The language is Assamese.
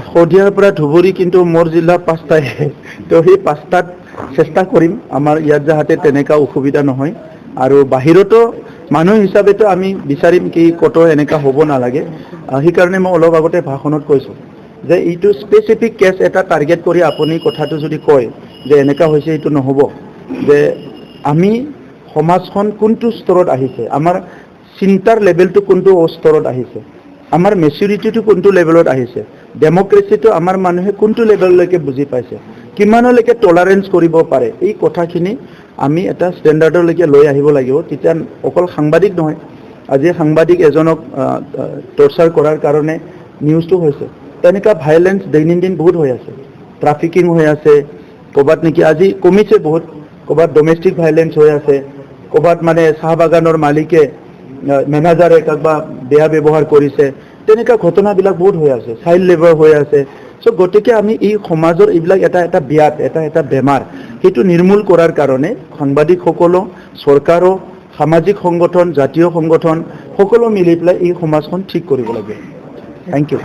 শদিয়াৰ পৰা ধুবুৰী কিন্তু মোৰ জিলা 5টাই তো সেই 5টাত চেষ্টা কৰিম আমাৰ ইয়াত যাতে তেনেকা অসুবিধা নহয় আৰু বাহিৰতো মানুহ হিচাপেতো আমি বিচাৰিম কি কত এনেকা হ'ব নালাগে সেইকাৰণে মই অলপ আগতে ভাষণত কৈছো যে এইটো স্পেসিফিক কেস এটা টাৰ্গেট কৰি আপুনি কথাটো যদি কয় যে এনেকা হৈছে এইটো নহব যে আমি সমাজখন কোনটো স্তৰত আহিছে আমাৰ চিন্তাৰ লেভেলটো কোনটো স্তৰত আহিছে আমাৰ মেচুৰিটিটো কোনটো লেভেলত আহিছে ডেমক্ৰেসিটো আমাৰ মানুহে কোনটো লেভেললৈকে বুজি পাইছে কিমানলৈকে টলাৰেন্স কৰিব পাৰে এই কথাখিনি আমি এটা ষ্টেণ্ডাৰ্ডলৈকে লৈ আহিব লাগিব তেতিয়া অকল সাংবাদিক নহয় আজি সাংবাদিক এজনক টৰ্চাৰ কৰাৰ কাৰণে নিউজটো হৈছে তেনেকা ভায়োলেন্স দৈনন্দিন বহুত হৈ আছে ট্ৰাফিকিং হৈ আছে কবাত নেকি আজি কমিছে বহুত কবাত ডোমেষ্টিক ভায়োলেন্স হৈ আছে কবাত মানে চাহ বাগানৰ মালিকে মেনেজাৰে কাকবা বেয়া ব্যৱহাৰ কৰিছে তেনেকা ঘটনাবিলাক বহুত হৈ আছে চাইল্ড লেবাৰ হৈ আছে সো গতিকে আমি এই সমাজৰ এইবিলাক এটা ব্যাধ এটা বেমাৰ সেইটো নিৰ্মূল কৰাৰ কাৰণে সাংবাদিকসকল চৰকাৰো সামাজিক সংগঠন জাতীয় সংগঠন সকলো মিলি পেলাই এই সমাজখন ঠিক কৰিব লাগে থ্যাংক ইউ